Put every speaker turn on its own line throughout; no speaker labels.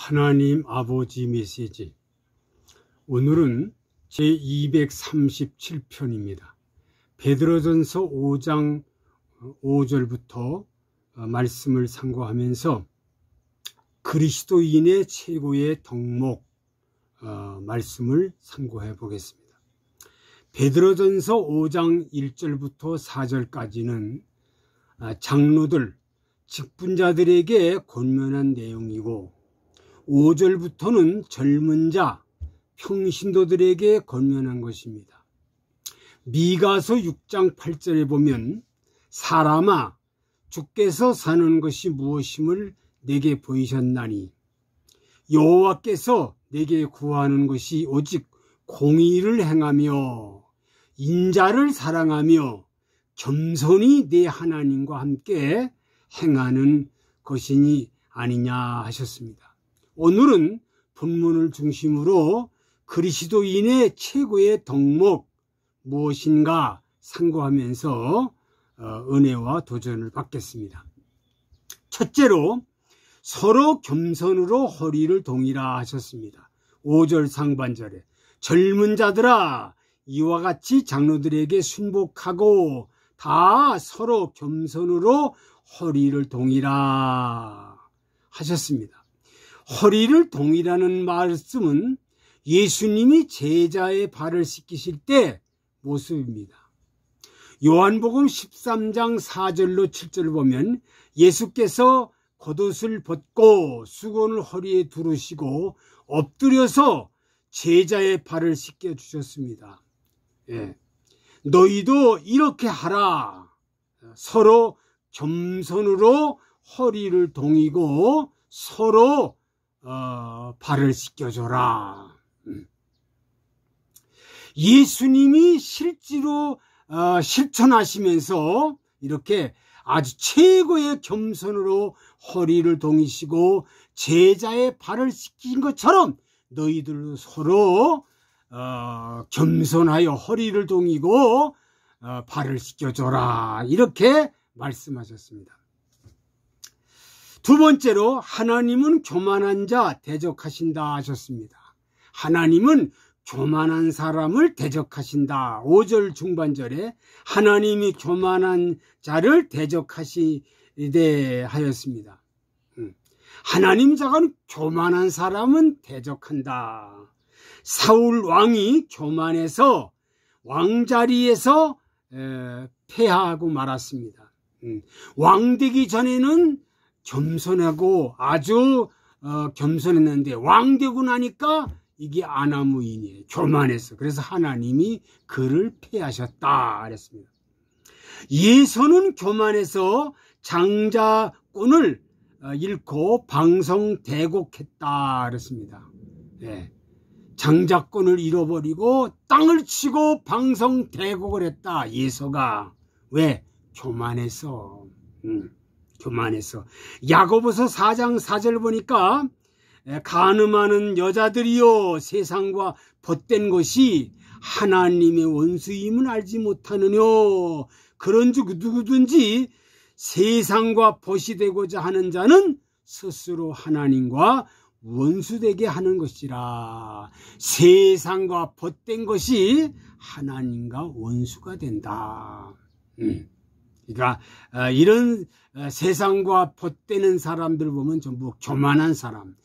하나님 아버지 메시지. 오늘은 제237편입니다. 베드로전서 5장 5절부터 말씀을 상고하면서 그리스도인의 최고의 덕목 말씀을 상고해 보겠습니다. 베드로전서 5장 1절부터 4절까지는 장로들, 직분자들에게 권면한 내용이고 5절부터는 젊은 자, 평신도들에게 권면한 것입니다. 미가서 6장 8절에 보면 사람아 주께서 사는 것이 무엇임을 내게 보이셨나니 여호와께서 내게 구하는 것이 오직 공의를 행하며 인자를 사랑하며 겸손히 내 하나님과 함께 행하는 것이니 아니냐 하셨습니다. 오늘은 본문을 중심으로 그리스도인의 최고의 덕목 무엇인가 상고하면서 은혜와 도전을 받겠습니다. 첫째로 서로 겸손으로 허리를 동이라 하셨습니다. 5절 상반절에 젊은 자들아 이와 같이 장로들에게 순복하고 다 서로 겸손으로 허리를 동이라 하셨습니다. 허리를 동이라는 말씀은 예수님이 제자의 발을 씻기실 때 모습입니다. 요한복음 13장 4절로 7절을 보면 예수께서 겉옷을 벗고 수건을 허리에 두르시고 엎드려서 제자의 발을 씻겨 주셨습니다. 너희도 이렇게 하라. 서로 겸손으로 허리를 동이고 서로 발을 씻겨줘라. 예수님이 실제로 실천하시면서 이렇게 아주 최고의 겸손으로 허리를 동이시고 제자의 발을 씻긴 것처럼 너희들도 서로 겸손하여 허리를 동이고 발을 씻겨줘라. 이렇게 말씀하셨습니다. 두 번째로 하나님은 교만한 자 대적하신다 하셨습니다. 하나님은 교만한 사람을 대적하신다. 5절 중반절에 하나님이 교만한 자를 대적하시되 하였습니다. 하나님 자가는 교만한 사람은 대적한다. 사울 왕이 교만해서 왕자리에서 패하고 말았습니다. 왕 되기 전에는 겸손하고 아주 겸손했는데 왕 되고 나니까 이게 아나무인이에요. 교만해서. 그래서 하나님이 그를 패하셨다 그랬습니다. 예서는 교만해서 장자권을 잃고 방성대곡했다 그랬습니다. 장자권을 잃어버리고 땅을 치고 방성대곡을 했다. 예서가. 왜? 교만해서. 교만해서. 야고보서 4장 4절 보니까 간음하는 여자들이요 세상과 벗된 것이 하나님의 원수임을 알지 못하느뇨. 그런즉 누구든지 세상과 벗이 되고자 하는 자는 스스로 하나님과 원수되게 하는 것이라. 세상과 벗된 것이 하나님과 원수가 된다. 그러니까 이런 세상과 벗되는 사람들 보면 전부 교만한 사람.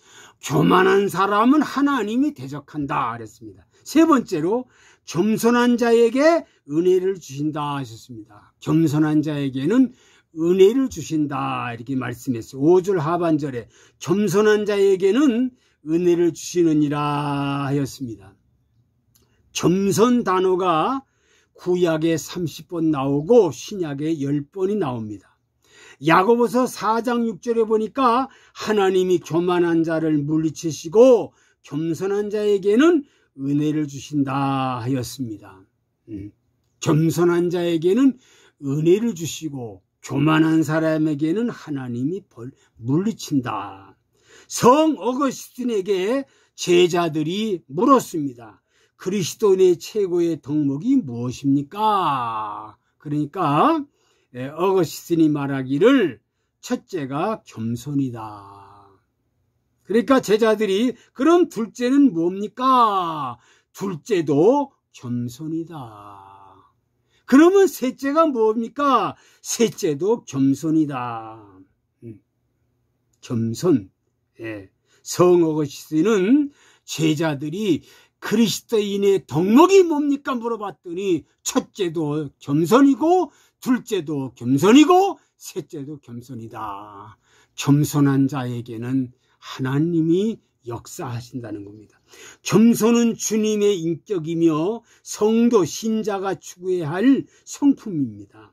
교만한 사람은 하나님이 대적한다 그랬습니다. 세 번째로 겸손한 자에게 은혜를 주신다 하셨습니다. 겸손한 자에게는 은혜를 주신다 이렇게 말씀했어요. 5절 하반절에 겸손한 자에게는 은혜를 주시느니라 하였습니다. 겸손 단어가 구약에 30번 나오고 신약에 10번이 나옵니다. 야고보서 4장 6절에 보니까 하나님이 교만한 자를 물리치시고 겸손한 자에게는 은혜를 주신다 하였습니다. 겸손한 자에게는 은혜를 주시고 교만한 사람에게는 하나님이 물리친다. 성 어거스틴에게 제자들이 물었습니다. 그리스도인의 최고의 덕목이 무엇입니까? 그러니까 어거스틴이 말하기를 첫째가 겸손이다. 그러니까 제자들이 그럼 둘째는 뭡니까? 둘째도 겸손이다. 그러면 셋째가 뭡니까? 셋째도 겸손이다. 겸손. 예. 성어거시스는 제자들이 그리스도인의 덕목이 뭡니까? 물어봤더니 첫째도 겸손이고 둘째도 겸손이고 셋째도 겸손이다. 겸손한 자에게는 하나님이 역사하신다는 겁니다. 겸손은 주님의 인격이며 성도 신자가 추구해야 할 성품입니다.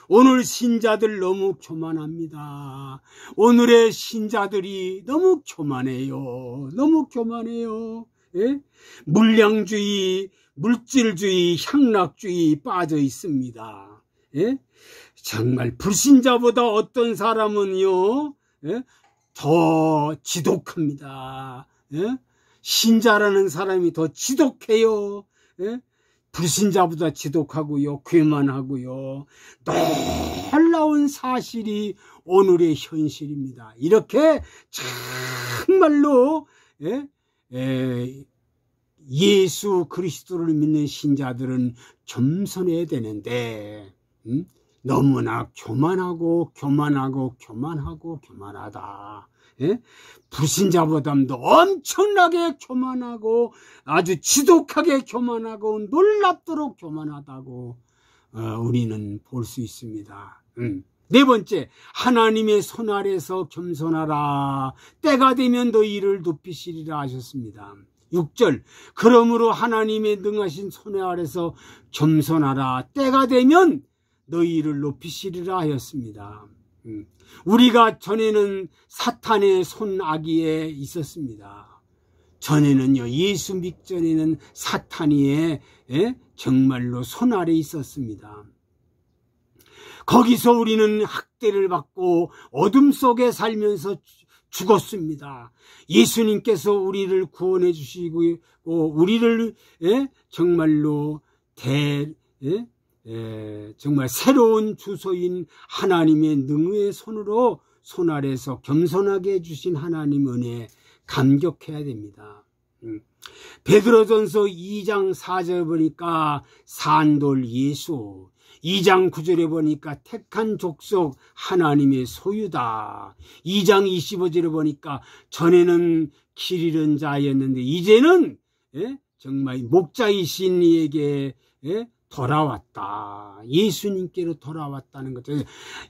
오늘 신자들 너무 교만합니다. 오늘의 신자들이 너무 교만해요. 너무 교만해요. 예? 물량주의, 물질주의, 향락주의 빠져 있습니다. 예? 정말 불신자보다 어떤 사람은요, 예? 더 지독합니다. 예? 신자라는 사람이 더 지독해요. 예? 불신자보다 지독하고요, 교만하고요. 놀라운 사실이 오늘의 현실입니다. 이렇게 정말로 예수 그리스도를 믿는 신자들은 겸손해야 되는데 너무나 교만하고 교만하다. 예? 불신자보다도 엄청나게 교만하고 아주 지독하게 교만하고 놀랍도록 교만하다고 우리는 볼 수 있습니다. 네 번째, 하나님의 손 아래서 겸손하라. 때가 되면 너희를 높이시리라 하셨습니다. 6절, 그러므로 하나님의 능하신 손 아래서 겸손하라. 때가 되면 너희를 높이시리라 하였습니다. 우리가 전에는 사탄의 손아귀에 있었습니다. 전에는요, 예수 믿기 전에는 사탄이의 정말로 손 아래에 있었습니다. 거기서 우리는 학대를 받고 어둠 속에 살면서 죽었습니다. 예수님께서 우리를 구원해 주시고 우리를 정말로 정말 새로운 주소인 하나님의 능의 손으로 손 아래서 겸손하게 해주신 하나님 은혜에 감격해야 됩니다. 베드로전서 2장 4절에 보니까 산돌 예수, 2장 9절에 보니까 택한 족속 하나님의 소유다. 2장 25절에 보니까 전에는 길 잃은 자였는데 이제는 정말 목자이신 이에게 돌아왔다. 예수님께로 돌아왔다는 거죠.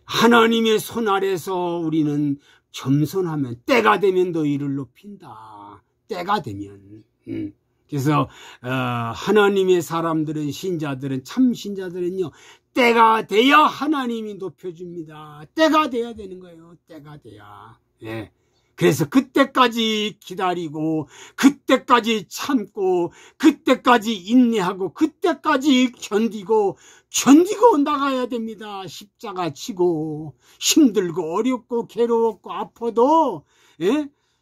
하나님의 손 아래서 우리는 겸손하면 때가 되면 너희를 높인다. 때가 되면. 그래서 하나님의 사람들은 신자들은 참 신자들은요. 때가 돼야 하나님이 높여줍니다. 때가 돼야 되는 거예요. 때가 돼야. 예. 그래서 그때까지 기다리고 그때까지 참고 그때까지 인내하고 그때까지 견디고 나가야 됩니다. 십자가 지고 힘들고 어렵고 괴로웠고 아파도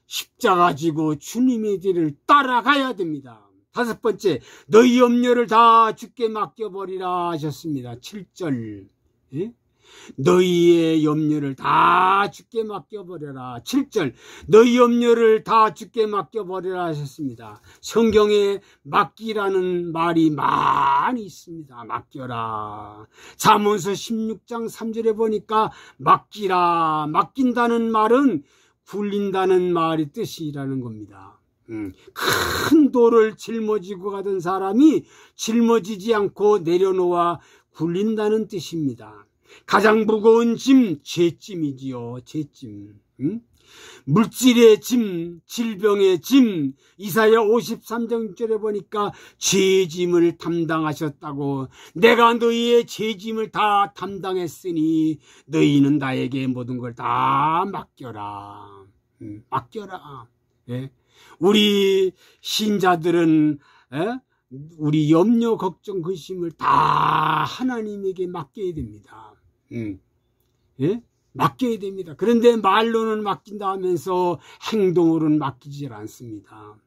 십자가 지고 주님의 길을 따라가야 됩니다. 5번째, 너희 염려를 다 주께 맡겨버리라 하셨습니다. 7절. 너희의 염려를 다 주께 맡겨버려라. 7절, 너희 염려를 다 주께 맡겨버려라 하셨습니다. 성경에 맡기라는 말이 많이 있습니다. 맡겨라. 잠언서 16장 3절에 보니까 맡기라. 맡긴다는 말은 굴린다는 말이 뜻이라는 겁니다. 큰 돌을 짊어지고 가던 사람이 짊어지지 않고 내려놓아 굴린다는 뜻입니다. 가장 무거운 짐, 죄짐이지요. 죄짐. 물질의 짐, 질병의 짐. 이사야 53장 6절에 보니까 죄짐을 담당하셨다고. 내가 너희의 죄짐을 다 담당했으니 너희는 나에게 모든 걸 다 맡겨라. 맡겨라. 예? 우리 신자들은 우리 염려, 걱정, 근심을 다 하나님에게 맡겨야 됩니다. 예? 맡겨야 됩니다. 그런데 말로는 맡긴다 하면서 행동으로는 맡기질 않습니다.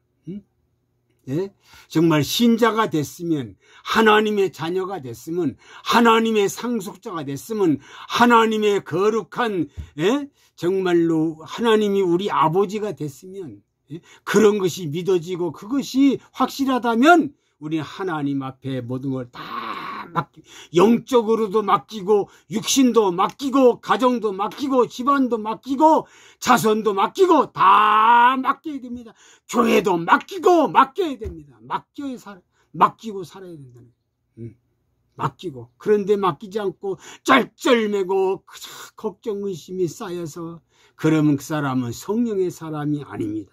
예? 정말 신자가 됐으면, 하나님의 자녀가 됐으면, 하나님의 상속자가 됐으면, 하나님의 거룩한, 예? 정말로 하나님이 우리 아버지가 됐으면, 예? 그런 것이 믿어지고 그것이 확실하다면 우리는 하나님 앞에 모든 걸 다 맡기고, 영적으로도 맡기고, 육신도 맡기고, 가정도 맡기고, 집안도 맡기고, 자손도 맡기고, 다 맡겨야 됩니다. 교회도 맡겨야 됩니다. 맡기고 살아야 된다는 거예요. 맡기고. 그런데 맡기지 않고 쩔쩔매고 걱정 의심이 쌓여서, 그러면 그 사람은 성령의 사람이 아닙니다.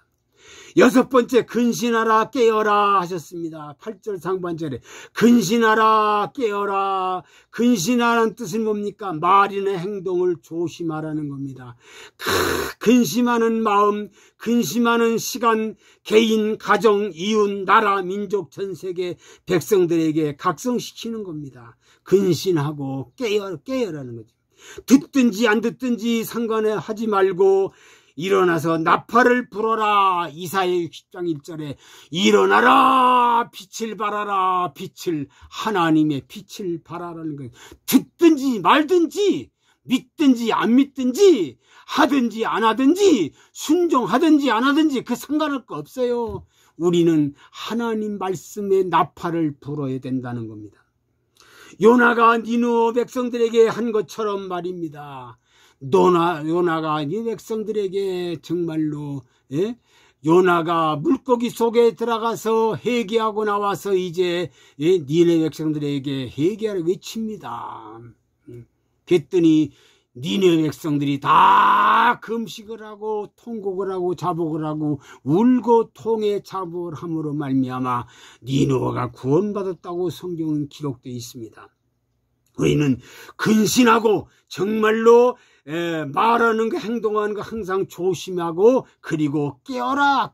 여섯 번째, 근신하라 깨어라 하셨습니다. 8절 상반절에 근신하라 깨어라. 근신하라는 뜻은 뭡니까? 말이나 행동을 조심하라는 겁니다. 근심하는 마음, 근심하는 시간, 개인, 가정, 이웃, 나라, 민족, 전 세계 백성들에게 각성시키는 겁니다. 근신하고 깨어라는 거죠. 듣든지 안 듣든지 상관에 하지 말고 일어나서 나팔을 불어라. 이사야 60장 1절에 일어나라, 빛을 발하라. 빛을, 하나님의 빛을 발하라는 거예요. 듣든지 말든지, 믿든지 안 믿든지, 하든지 안 하든지, 순종하든지 안 하든지 그 상관할 거 없어요. 우리는 하나님 말씀의 나팔을 불어야 된다는 겁니다. 요나가 니느웨 백성들에게 한 것처럼 말입니다. 요나가 이 백성들에게 정말로, 예? 요나가 물고기 속에 들어가서 회개하고 나와서 이제, 예? 니느웨 백성들에게 회개하라 외칩니다. 그랬더니 니느웨 백성들이 다 금식을 하고 통곡을 하고 자복을 하고 울고 통에 자복을 함으로 말미암아 니느웨가 구원받았다고 성경은 기록되어 있습니다. 우리는 근신하고 정말로 말하는 거, 행동하는 거 항상 조심하고, 그리고 깨어야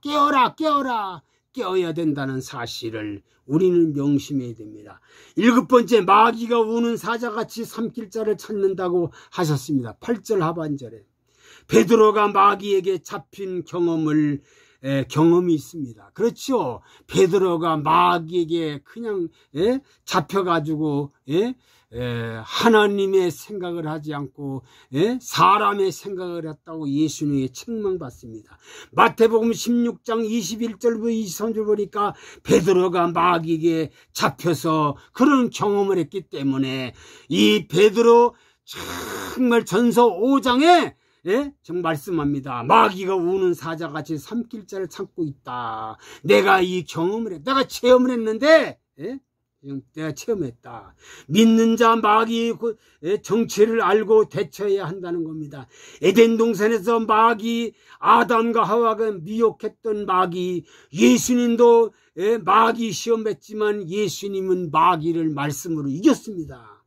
된다는 사실을 우리는 명심해야 됩니다. 7번째, 마귀가 우는 사자같이 삼킬 자를 찾는다고 하셨습니다. 8절 하반절에 베드로가 마귀에게 잡힌 경험이 있습니다. 그렇죠. 베드로가 마귀에게 그냥 잡혀가지고 하나님의 생각을 하지 않고 사람의 생각을 했다고 예수님의 책망받습니다. 마태복음 16장 21절부터 23절 보니까 베드로가 마귀에게 잡혀서 그런 경험을 했기 때문에 이 베드로 정말 전서 5장에 정말 말씀합니다. 마귀가 우는 사자같이 삼킬 자를 찾고 있다. 내가 이 경험을 내가 체험을 했는데 내가 체험했다. 믿는 자 마귀의 정체를 알고 대처해야 한다는 겁니다. 에덴 동산에서 아담과 하와가 미혹했던 마귀, 예수님도 마귀 시험했지만 예수님은 마귀를 말씀으로 이겼습니다.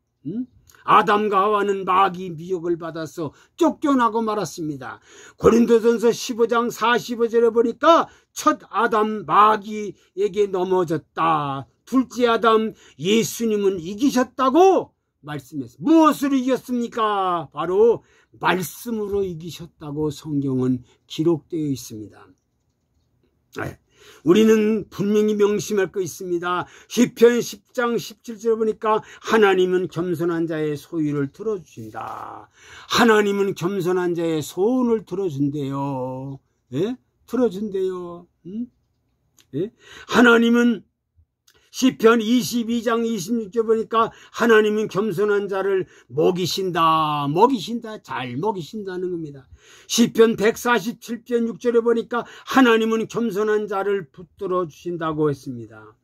아담과 하와는 마귀 미혹을 받아서 쫓겨나고 말았습니다. 고린도전서 15장 45절에 보니까 첫 아담 마귀에게 넘어졌다. 둘째 아담 예수님은 이기셨다고 말씀했습니다. 무엇으로 이겼습니까? 바로 말씀으로 이기셨다고 성경은 기록되어 있습니다. 우리는 분명히 명심할 거 있습니다. 시편 10장 17절 보니까 하나님은 겸손한 자의 소유를 들어주신다. 하나님은 겸손한 자의 소원을 들어준대요. 들어준대요. 하나님은 시편 22장 26절 보니까 하나님은 겸손한 자를 먹이신다. 잘 먹이신다는 겁니다. 시편 147편 6절에 보니까 하나님은 겸손한 자를 붙들어 주신다고 했습니다.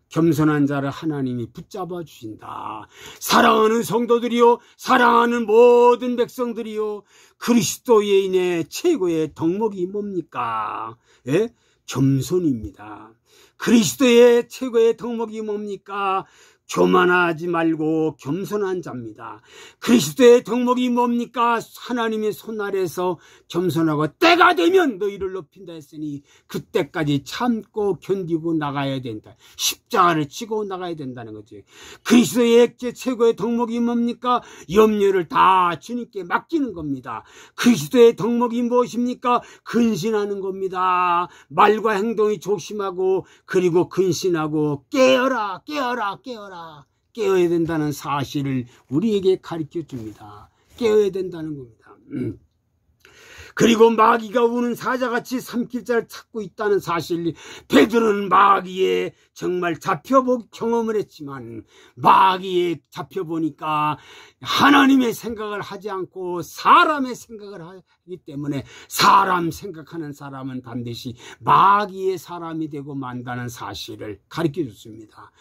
겸손한 자를 하나님이 붙잡아 주신다. 사랑하는 성도들이요, 사랑하는 모든 백성들이요, 그리스도인의 최고의 덕목이 뭡니까? 겸손입니다. 그리스도의 최고의 덕목이 뭡니까? 교만하지 말고 겸손한 자입니다. 그리스도의 덕목이 뭡니까? 하나님의 손 아래에서 겸손하고 때가 되면 너희를 높인다 했으니 그때까지 참고 견디고 나가야 된다. 십자가를 지고 나가야 된다는 거지. 그리스도의 최고의 덕목이 뭡니까? 염려를 다 주님께 맡기는 겁니다. 그리스도의 덕목이 무엇입니까? 근신하는 겁니다. 말과 행동이 조심하고 그리고 근신하고 깨어라 깨어야 된다는 사실을 우리에게 가르쳐 줍니다. 깨어야 된다는 겁니다. 그리고 마귀가 우는 사자같이 삼킬 자를 찾고 있다는 사실, 베드로는 마귀에 정말 경험을 했지만 마귀에 잡혀보니까 하나님의 생각을 하지 않고 사람의 생각을 하기 때문에 사람 생각하는 사람은 반드시 마귀의 사람이 되고 만다는 사실을 가르쳐 줬습니다.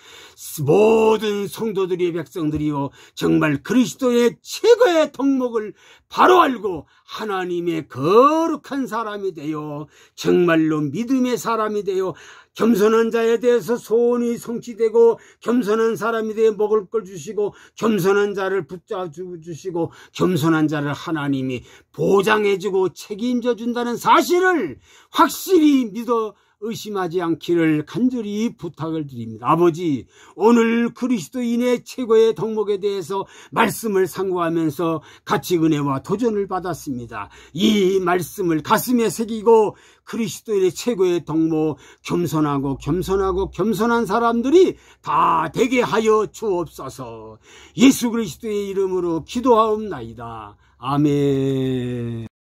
모든 성도들이 백성들이요 정말 그리스도의 최고의 덕목을 바로 알고 하나님의 거룩한 사람이 되어 정말로 믿음의 사람이 되어 겸손한 자에 대해서 소원이 성취되고 겸손한 사람이 되어 먹을 걸 주시고 겸손한 자를 붙잡아 주시고 겸손한 자를 하나님이 보장해주고 책임져 준다는 사실을 확실히 믿어 의심하지 않기를 간절히 부탁을 드립니다. 아버지, 오늘 그리스도인의 최고의 덕목에 대해서 말씀을 상고하면서 같이 은혜와 도전을 받았습니다. 이 말씀을 가슴에 새기고 그리스도인의 최고의 덕목, 겸손한 사람들이 다 되게 하여 주옵소서. 예수 그리스도의 이름으로 기도하옵나이다. 아멘.